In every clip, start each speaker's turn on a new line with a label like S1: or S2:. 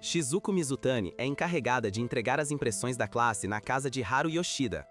S1: Shizuko Mizutani é encarregada de entregar as impressões da classe na casa de Haru Yoshida.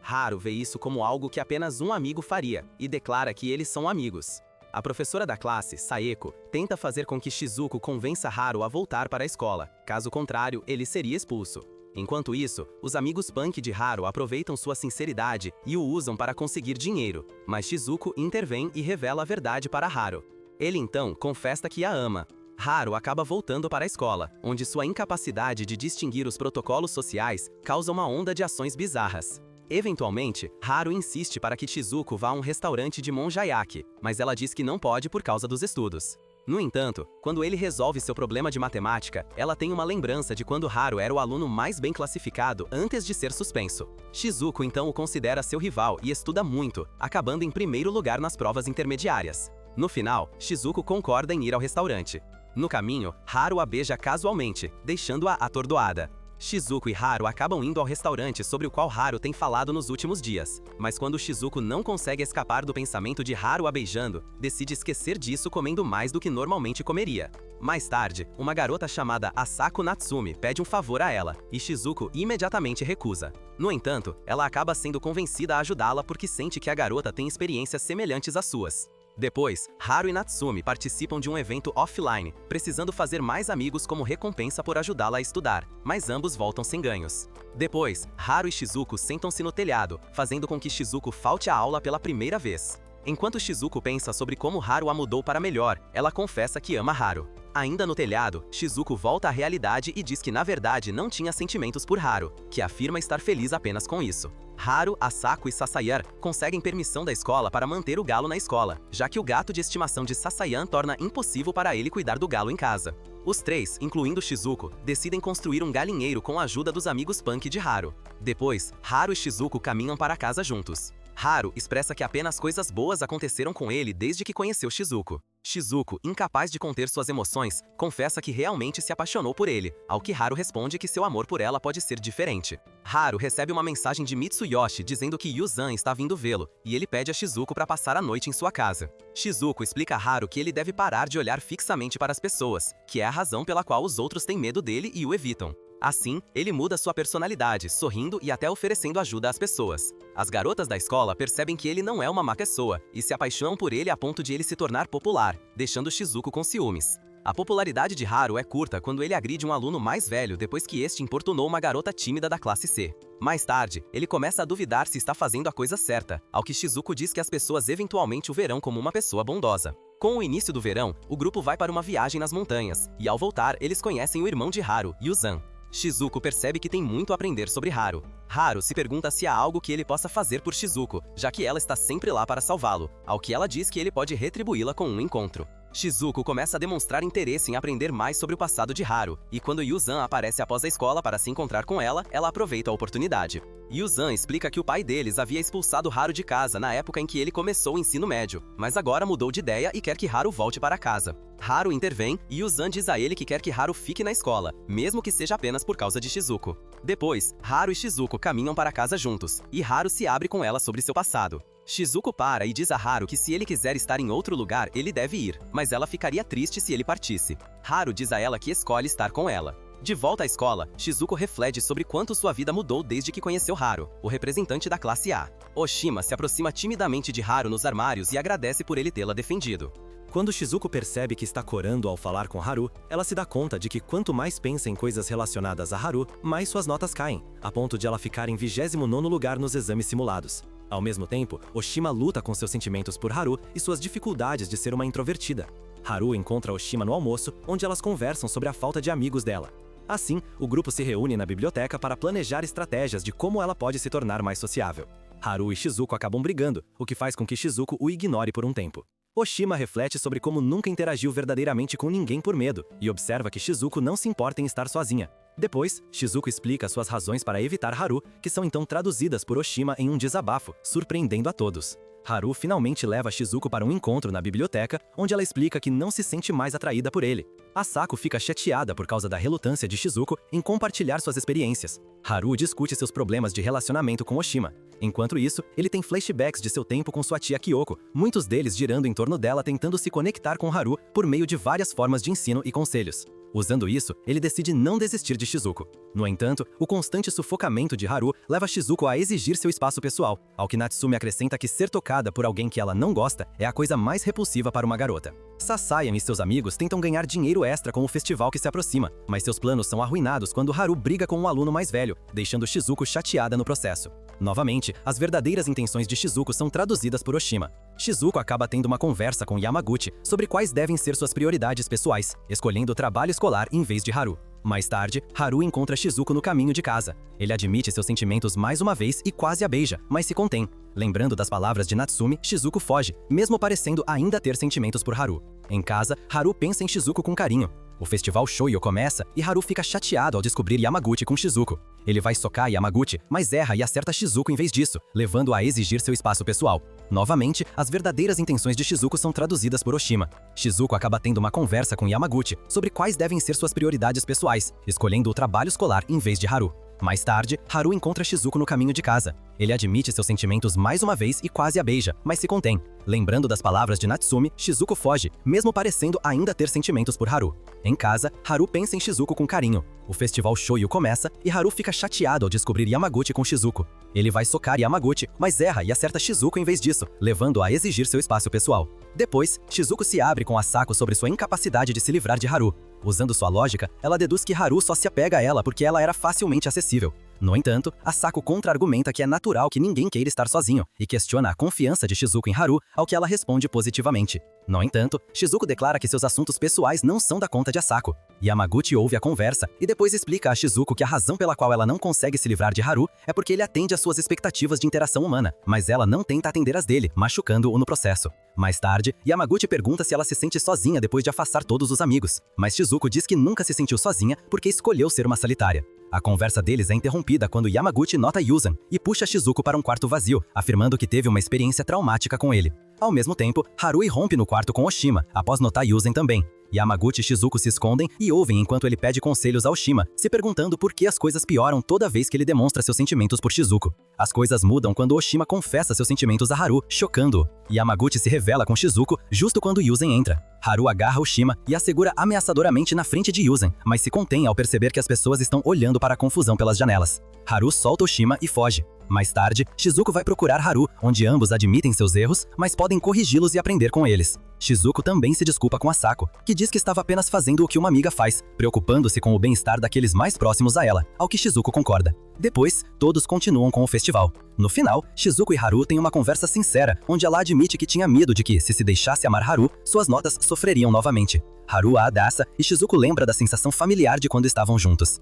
S1: Haru vê isso como algo que apenas um amigo faria, e declara que eles são amigos. A professora da classe, Saeko, tenta fazer com que Shizuko convença Haru a voltar para a escola, caso contrário, ele seria expulso. Enquanto isso, os amigos punk de Haru aproveitam sua sinceridade e o usam para conseguir dinheiro, mas Shizuko intervém e revela a verdade para Haru. Ele então confessa que a ama. Haru acaba voltando para a escola, onde sua incapacidade de distinguir os protocolos sociais causa uma onda de ações bizarras. Eventualmente, Haru insiste para que Shizuko vá a um restaurante de Monjayaki, mas ela diz que não pode por causa dos estudos. No entanto, quando ele resolve seu problema de matemática, ela tem uma lembrança de quando Haru era o aluno mais bem classificado antes de ser suspenso. Shizuko então o considera seu rival e estuda muito, acabando em primeiro lugar nas provas intermediárias. No final, Shizuko concorda em ir ao restaurante. No caminho, Haru a beija casualmente, deixando-a atordoada. Shizuko e Haru acabam indo ao restaurante sobre o qual Haru tem falado nos últimos dias, mas quando Shizuko não consegue escapar do pensamento de Haru a beijando, decide esquecer disso comendo mais do que normalmente comeria. Mais tarde, uma garota chamada Asako Natsumi pede um favor a ela, e Shizuko imediatamente recusa. No entanto, ela acaba sendo convencida a ajudá-la porque sente que a garota tem experiências semelhantes às suas. Depois, Haru e Natsumi participam de um evento offline, precisando fazer mais amigos como recompensa por ajudá-la a estudar, mas ambos voltam sem ganhos. Depois, Haru e Shizuko sentam-se no telhado, fazendo com que Shizuko falte à aula pela primeira vez. Enquanto Shizuko pensa sobre como Haru a mudou para melhor, ela confessa que ama Haru. Ainda no telhado, Shizuko volta à realidade e diz que na verdade não tinha sentimentos por Haru, que afirma estar feliz apenas com isso. Haru, Asako e Sasayan conseguem permissão da escola para manter o galo na escola, já que o gato de estimação de Sasayan torna impossível para ele cuidar do galo em casa. Os três, incluindo Shizuko, decidem construir um galinheiro com a ajuda dos amigos punk de Haru. Depois, Haru e Shizuko caminham para casa juntos. Haru expressa que apenas coisas boas aconteceram com ele desde que conheceu Shizuko. Shizuko, incapaz de conter suas emoções, confessa que realmente se apaixonou por ele, ao que Haru responde que seu amor por ela pode ser diferente. Haru recebe uma mensagem de Mitsuyoshi dizendo que Yuzan está vindo vê-lo, e ele pede a Shizuko para passar a noite em sua casa. Shizuko explica a Haru que ele deve parar de olhar fixamente para as pessoas, que é a razão pela qual os outros têm medo dele e o evitam. Assim, ele muda sua personalidade, sorrindo e até oferecendo ajuda às pessoas. As garotas da escola percebem que ele não é uma má pessoa e se apaixonam por ele a ponto de ele se tornar popular, deixando Shizuko com ciúmes. A popularidade de Haru é curta quando ele agride um aluno mais velho depois que este importunou uma garota tímida da classe C. Mais tarde, ele começa a duvidar se está fazendo a coisa certa, ao que Shizuko diz que as pessoas eventualmente o verão como uma pessoa bondosa. Com o início do verão, o grupo vai para uma viagem nas montanhas, e ao voltar, eles conhecem o irmão de Haru, Yuzan. Shizuko percebe que tem muito a aprender sobre Haru. Haru se pergunta se há algo que ele possa fazer por Shizuko, já que ela está sempre lá para salvá-lo, ao que ela diz que ele pode retribuí-la com um encontro. Shizuko começa a demonstrar interesse em aprender mais sobre o passado de Haru, e quando Yuzan aparece após a escola para se encontrar com ela, ela aproveita a oportunidade. Yuzan explica que o pai deles havia expulsado Haru de casa na época em que ele começou o ensino médio, mas agora mudou de ideia e quer que Haru volte para casa. Haru intervém e Yuzan diz a ele que quer que Haru fique na escola, mesmo que seja apenas por causa de Shizuko. Depois, Haru e Shizuko caminham para casa juntos, e Haru se abre com ela sobre seu passado. Shizuko para e diz a Haru que se ele quiser estar em outro lugar, ele deve ir, mas ela ficaria triste se ele partisse. Haru diz a ela que escolhe estar com ela. De volta à escola, Shizuko reflete sobre quanto sua vida mudou desde que conheceu Haru, o representante da classe A. Oshima se aproxima timidamente de Haru nos armários e agradece por ele tê-la defendido.
S2: Quando Shizuko percebe que está corando ao falar com Haru, ela se dá conta de que quanto mais pensa em coisas relacionadas a Haru, mais suas notas caem, a ponto de ela ficar em 29º lugar nos exames simulados. Ao mesmo tempo, Oshima luta com seus sentimentos por Haru e suas dificuldades de ser uma introvertida. Haru encontra Oshima no almoço, onde elas conversam sobre a falta de amigos dela. Assim, o grupo se reúne na biblioteca para planejar estratégias de como ela pode se tornar mais sociável. Haru e Shizuko acabam brigando, o que faz com que Shizuko o ignore por um tempo. Oshima reflete sobre como nunca interagiu verdadeiramente com ninguém por medo, e observa que Shizuko não se importa em estar sozinha. Depois, Shizuko explica suas razões para evitar Haru, que são então traduzidas por Oshima em um desabafo, surpreendendo a todos. Haru finalmente leva Shizuko para um encontro na biblioteca, onde ela explica que não se sente mais atraída por ele. Asako fica chateada por causa da relutância de Shizuko em compartilhar suas experiências. Haru discute seus problemas de relacionamento com Oshima. Enquanto isso, ele tem flashbacks de seu tempo com sua tia Kyoko, muitos deles girando em torno dela tentando se conectar com Haru por meio de várias formas de ensino e conselhos. Usando isso, ele decide não desistir de Shizuko. No entanto, o constante sufocamento de Haru leva Shizuko a exigir seu espaço pessoal, ao que Natsumi acrescenta que ser tocada por alguém que ela não gosta é a coisa mais repulsiva para uma garota. Sasayan e seus amigos tentam ganhar dinheiro extra com o festival que se aproxima, mas seus planos são arruinados quando Haru briga com um aluno mais velho, deixando Shizuko chateada no processo. Novamente, as verdadeiras intenções de Shizuko são traduzidas por Oshima. Shizuko acaba tendo uma conversa com Yamaguchi sobre quais devem ser suas prioridades pessoais, escolhendo o trabalho escolar em vez de Haru. Mais tarde, Haru encontra Shizuko no caminho de casa. Ele admite seus sentimentos mais uma vez e quase a beija, mas se contém. Lembrando das palavras de Natsumi, Shizuko foge, mesmo parecendo ainda ter sentimentos por Haru. Em casa, Haru pensa em Shizuko com carinho. O festival Shoujo começa e Haru fica chateado ao descobrir Yamaguchi com Shizuko. Ele vai socar Yamaguchi, mas erra e acerta Shizuko em vez disso, levando-a a exigir seu espaço pessoal. Novamente, as verdadeiras intenções de Shizuko são traduzidas por Oshima. Shizuko acaba tendo uma conversa com Yamaguchi sobre quais devem ser suas prioridades pessoais, escolhendo o trabalho escolar em vez de Haru. Mais tarde, Haru encontra Shizuko no caminho de casa. Ele admite seus sentimentos mais uma vez e quase a beija, mas se contém. Lembrando das palavras de Natsumi, Shizuko foge, mesmo parecendo ainda ter sentimentos por Haru. Em casa, Haru pensa em Shizuko com carinho. O festival Shoujo começa e Haru fica chateado ao descobrir Yamaguchi com Shizuko. Ele vai socar Yamaguchi, mas erra e acerta Shizuko em vez disso, levando-a a exigir seu espaço pessoal. Depois, Shizuko se abre com Asako sobre sua incapacidade de se livrar de Haru. Usando sua lógica, ela deduz que Haru só se apega a ela porque ela era facilmente acessível. No entanto, Asako contra-argumenta que é natural que ninguém queira estar sozinho e questiona a confiança de Shizuko em Haru, ao que ela responde positivamente. No entanto, Shizuko declara que seus assuntos pessoais não são da conta de Asako. Yamaguchi ouve a conversa e depois explica a Shizuko que a razão pela qual ela não consegue se livrar de Haru é porque ele atende às suas expectativas de interação humana, mas ela não tenta atender às dele, machucando-o no processo. Mais tarde, Yamaguchi pergunta se ela se sente sozinha depois de afastar todos os amigos, mas Shizuko diz que nunca se sentiu sozinha porque escolheu ser uma solitária. A conversa deles é interrompida quando Yamaguchi nota Yuzen e puxa Shizuko para um quarto vazio, afirmando que teve uma experiência traumática com ele. Ao mesmo tempo, Haru irrompe no quarto com Oshima, após notar Yuzen também. Yamaguchi e Shizuko se escondem e ouvem enquanto ele pede conselhos a Oshima, se perguntando por que as coisas pioram toda vez que ele demonstra seus sentimentos por Shizuko. As coisas mudam quando Oshima confessa seus sentimentos a Haru, chocando-o. Yamaguchi se revela com Shizuko justo quando Yuzen entra. Haru agarra Oshima e a segura ameaçadoramente na frente de Yuzen, mas se contém ao perceber que as pessoas estão olhando para a confusão pelas janelas. Haru solta Oshima e foge. Mais tarde, Shizuko vai procurar Haru, onde ambos admitem seus erros, mas podem corrigi-los e aprender com eles. Shizuko também se desculpa com Asako, que diz que estava apenas fazendo o que uma amiga faz, preocupando-se com o bem-estar daqueles mais próximos a ela, ao que Shizuko concorda. Depois, todos continuam com o festival. No final, Shizuko e Haru têm uma conversa sincera, onde ela admite que tinha medo de que, se deixasse amar Haru, suas notas sofreriam novamente. Haru a abraça e Shizuko lembra da sensação familiar de quando estavam juntos.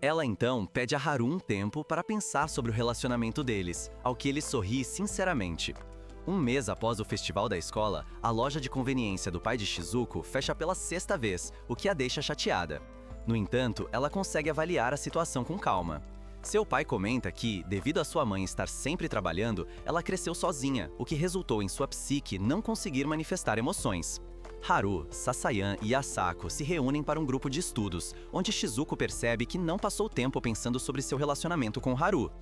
S1: Ela então pede a Haru um tempo para pensar sobre o relacionamento deles, ao que ele sorri sinceramente. Um mês após o festival da escola, a loja de conveniência do pai de Shizuko fecha pela 6ª vez, o que a deixa chateada. No entanto, ela consegue avaliar a situação com calma. Seu pai comenta que, devido a sua mãe estar sempre trabalhando, ela cresceu sozinha, o que resultou em sua psique não conseguir manifestar emoções. Haru, Sasayan e Asako se reúnem para um grupo de estudos, onde Shizuko percebe que não passou tempo pensando sobre seu relacionamento com Haru.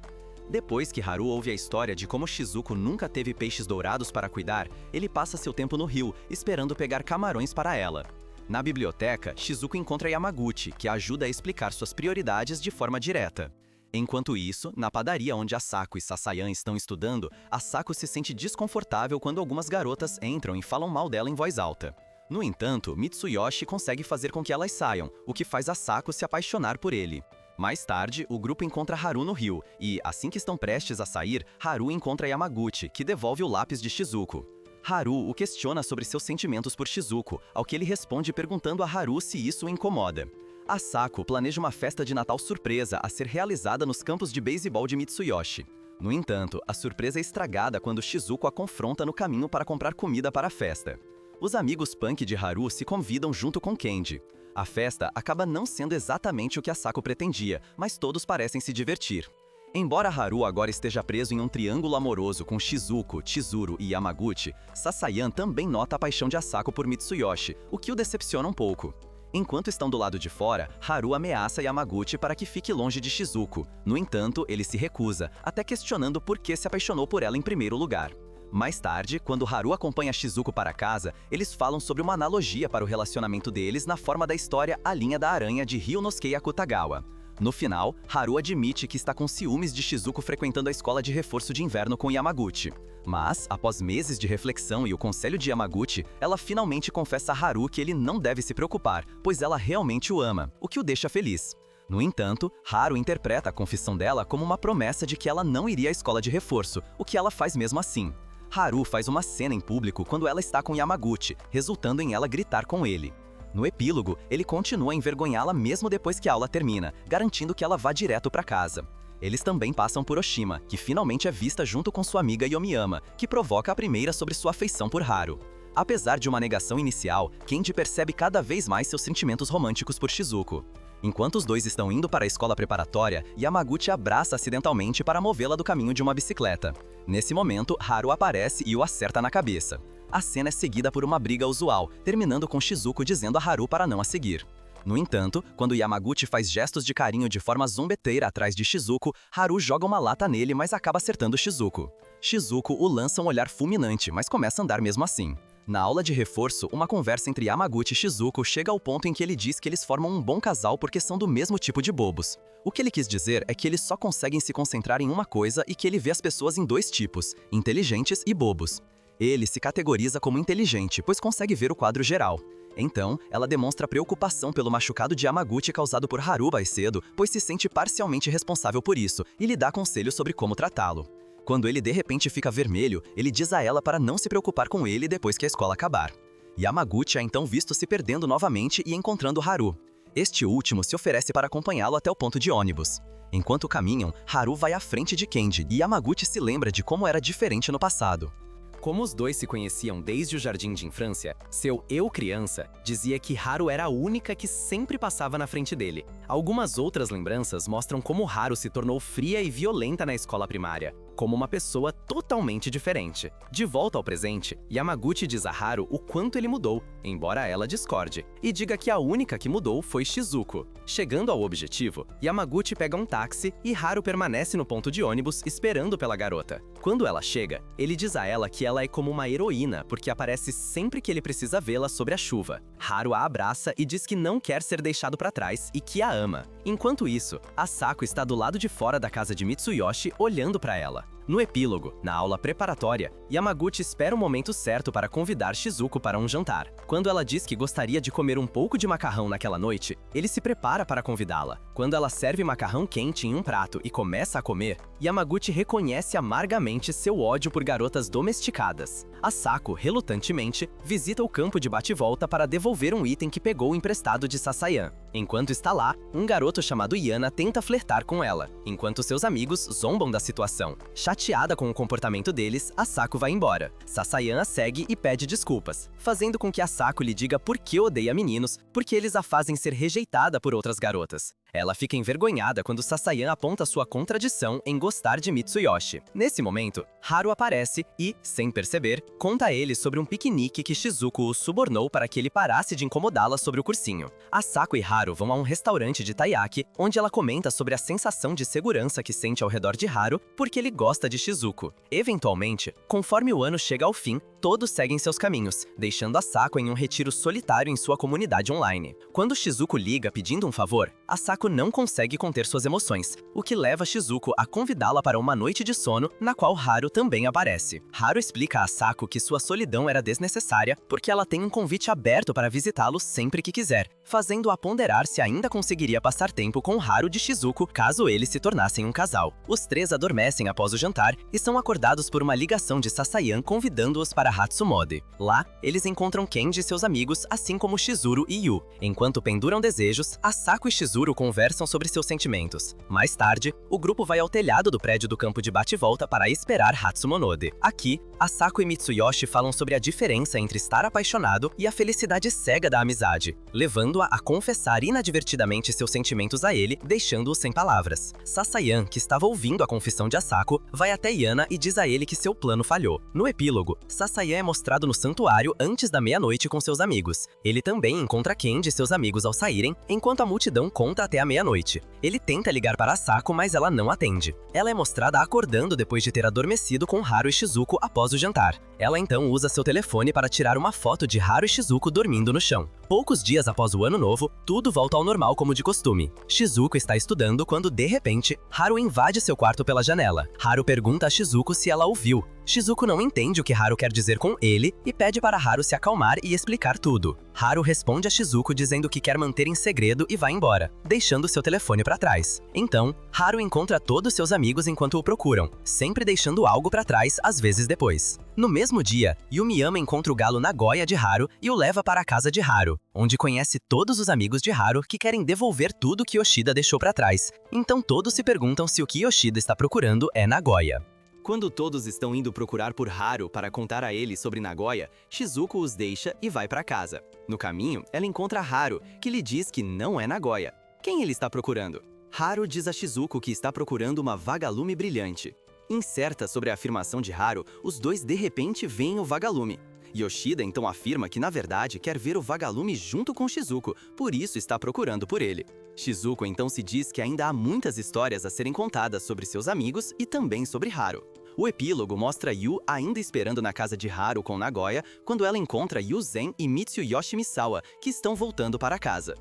S1: Depois que Haru ouve a história de como Shizuko nunca teve peixes dourados para cuidar, ele passa seu tempo no rio, esperando pegar camarões para ela. Na biblioteca, Shizuko encontra Yamaguchi, que a ajuda a explicar suas prioridades de forma direta. Enquanto isso, na padaria onde Asako e Sasayan estão estudando, Asako se sente desconfortável quando algumas garotas entram e falam mal dela em voz alta. No entanto, Mitsuyoshi consegue fazer com que elas saiam, o que faz Asako se apaixonar por ele. Mais tarde, o grupo encontra Haru no rio, e, assim que estão prestes a sair, Haru encontra Yamaguchi, que devolve o lápis de Shizuko. Haru o questiona sobre seus sentimentos por Shizuko, ao que ele responde perguntando a Haru se isso o incomoda. Asako planeja uma festa de Natal surpresa a ser realizada nos campos de beisebol de Mitsuyoshi. No entanto, a surpresa é estragada quando Shizuko a confronta no caminho para comprar comida para a festa. Os amigos punk de Haru se convidam junto com Kenji. A festa acaba não sendo exatamente o que Asako pretendia, mas todos parecem se divertir. Embora Haru agora esteja preso em um triângulo amoroso com Shizuko, Chizuru e Yamaguchi, Sasayan também nota a paixão de Asako por Mitsuyoshi, o que o decepciona um pouco. Enquanto estão do lado de fora, Haru ameaça Yamaguchi para que fique longe de Shizuko. No entanto, ele se recusa, até questionando por que se apaixonou por ela em primeiro lugar.
S3: Mais tarde, quando Haru acompanha Shizuko para casa, eles falam sobre uma analogia para o relacionamento deles na forma da história A Linha da Aranha de Ryunosuke Akutagawa. No final, Haru admite que está com ciúmes de Shizuko frequentando a escola de reforço de inverno com Yamaguchi. Mas, após meses de reflexão e o conselho de Yamaguchi, ela finalmente confessa a Haru que ele não deve se preocupar, pois ela realmente o ama, o que o deixa feliz. No entanto, Haru interpreta a confissão dela como uma promessa de que ela não iria à escola de reforço, o que ela faz mesmo assim. Haru faz uma cena em público quando ela está com Yamaguchi, resultando em ela gritar com ele. No epílogo, ele continua a envergonhá-la mesmo depois que a aula termina, garantindo que ela vá direto para casa. Eles também passam por Oshima, que finalmente é vista junto com sua amiga Yomiyama, que provoca a primeira sobre sua afeição por Haru. Apesar de uma negação inicial, Kenji percebe cada vez mais seus sentimentos românticos por Shizuko. Enquanto os dois estão indo para a escola preparatória, Yamaguchi abraça acidentalmente para movê-la do caminho de uma bicicleta. Nesse momento, Haru aparece e o acerta na cabeça. A cena é seguida por uma briga usual, terminando com Shizuko dizendo a Haru para não a seguir. No entanto, quando Yamaguchi faz gestos de carinho de forma zombeteira atrás de Shizuko, Haru joga uma lata nele, mas acaba acertando Shizuko. Shizuko o lança um olhar fulminante, mas começa a andar mesmo assim. Na aula de reforço, uma conversa entre Yamaguchi e Shizuko chega ao ponto em que ele diz que eles formam um bom casal porque são do mesmo tipo de bobos. O que ele quis dizer é que eles só conseguem se concentrar em uma coisa e que ele vê as pessoas em dois tipos, inteligentes e bobos. Ele se categoriza como inteligente, pois consegue ver o quadro geral. Então, ela demonstra preocupação pelo machucado de Yamaguchi causado por Haru mais cedo, pois se sente parcialmente responsável por isso, e lhe dá conselhos sobre como tratá-lo. Quando ele de repente fica vermelho, ele diz a ela para não se preocupar com ele depois que a escola acabar. Yamaguchi é então visto se perdendo novamente e encontrando Haru. Este último se oferece para acompanhá-lo até o ponto de ônibus. Enquanto caminham, Haru vai à frente de Kenji e Yamaguchi se lembra de como era diferente no passado.
S1: Como os dois se conheciam desde o jardim de infância, seu eu criança dizia que Haru era a única que sempre passava na frente dele. Algumas outras lembranças mostram como Haru se tornou fria e violenta na escola primária, como uma pessoa totalmente diferente. De volta ao presente, Yamaguchi diz a Haru o quanto ele mudou, embora ela discorde, e diga que a única que mudou foi Shizuko. Chegando ao objetivo, Yamaguchi pega um táxi e Haru permanece no ponto de ônibus esperando pela garota. Quando ela chega, ele diz a ela que ela é como uma heroína porque aparece sempre que ele precisa vê-la sobre a chuva. Haru a abraça e diz que não quer ser deixado para trás e que a ama. Enquanto isso, Asako está do lado de fora da casa de Mitsuyoshi olhando para ela. No epílogo, na aula preparatória, Yamaguchi espera o momento certo para convidar Shizuko para um jantar. Quando ela diz que gostaria de comer um pouco de macarrão naquela noite, ele se prepara para convidá-la. Quando ela serve macarrão quente em um prato e começa a comer, Yamaguchi reconhece amargamente seu ódio por garotas domesticadas. Asako, relutantemente, visita o campo de bate-volta para devolver um item que pegou emprestado de Sasayan. Enquanto está lá, um garoto chamado Yana tenta flertar com ela, enquanto seus amigos zombam da situação. Chateada com o comportamento deles, Asako vai embora. Sasayan a segue e pede desculpas, fazendo com que Asako lhe diga por que odeia meninos, porque eles a fazem ser rejeitada por outras garotas. Ela fica envergonhada quando Sasayan aponta sua contradição em gostar de Mitsuyoshi. Nesse momento, Haru aparece e, sem perceber, conta a ele sobre um piquenique que Shizuko o subornou para que ele parasse de incomodá-la sobre o cursinho. Asako e Haru vão a um restaurante de taiyaki, onde ela comenta sobre a sensação de segurança que sente ao redor de Haru porque ele gosta de Shizuko. Eventualmente, conforme o ano chega ao fim, todos seguem seus caminhos, deixando Asako em um retiro solitário em sua comunidade online. Quando Shizuko liga pedindo um favor, Asako não consegue conter suas emoções, o que leva Shizuko a convidá-la para uma noite de sono, na qual Haru também aparece. Haru explica a Asako que sua solidão era desnecessária porque ela tem um convite aberto para visitá-lo sempre que quiser, fazendo-a ponderar se ainda conseguiria passar tempo com Haru de Shizuko caso eles se tornassem um casal. Os três adormecem após o jantar e são acordados por uma ligação de Sasayan convidando-os para Hatsumode. Lá, eles encontram Kenji e seus amigos, assim como Shizuru e Yu. Enquanto penduram desejos, Asako e Shizuru conversam sobre seus sentimentos. Mais tarde, o grupo vai ao telhado do prédio do campo de bate-volta para esperar Hatsumonode. Aqui, Asako e Mitsuyoshi falam sobre a diferença entre estar apaixonado e a felicidade cega da amizade, levando-a a confessar inadvertidamente seus sentimentos a ele, deixando-o sem palavras. Sasayan, que estava ouvindo a confissão de Asako, vai até Yana e diz a ele que seu plano falhou. No epílogo, Sasayan
S3: Masaya é mostrado no santuário antes da meia-noite com seus amigos. Ele também encontra Kenji e seus amigos ao saírem, enquanto a multidão conta até a meia-noite. Ele tenta ligar para Asako, mas ela não atende. Ela é mostrada acordando depois de ter adormecido com Haru e Shizuko após o jantar. Ela então usa seu telefone para tirar uma foto de Haru e Shizuko dormindo no chão. Poucos dias após o ano novo, tudo volta ao normal como de costume. Shizuko está estudando quando, de repente, Haru invade seu quarto pela janela. Haru pergunta a Shizuko se ela ouviu. Shizuko não entende o que Haru quer dizer com ele e pede para Haru se acalmar e explicar tudo. Haru responde a Shizuko dizendo que quer manter em segredo e vai embora, deixando seu telefone para trás. Então, Haru encontra todos seus amigos enquanto o procuram, sempre deixando algo para trás às vezes depois. No mesmo dia, Yumiyama encontra o galo Nagoya de Haru e o leva para a casa de Haru, onde conhece todos os amigos de Haru que querem devolver tudo que Yoshida deixou para trás. Então todos se perguntam se o que Yoshida está procurando é Nagoya.
S1: Quando todos estão indo procurar por Haru para contar a ele sobre Nagoya, Shizuko os deixa e vai para casa. No caminho, ela encontra Haru, que lhe diz que não é Nagoya. Quem ele está procurando? Haru diz a Shizuko que está procurando uma vagalume brilhante. Incerta sobre a afirmação de Haru, os dois de repente veem o vagalume. Yoshida então afirma que na verdade quer ver o vagalume junto com Shizuko, por isso está procurando por ele. Shizuko então se diz que ainda há muitas histórias a serem contadas sobre seus amigos e também sobre Haru. O epílogo mostra Yu ainda esperando na casa de Haru com Nagoya, quando ela encontra Yuzen e Mitsuyoshi Misawa, que estão voltando para casa.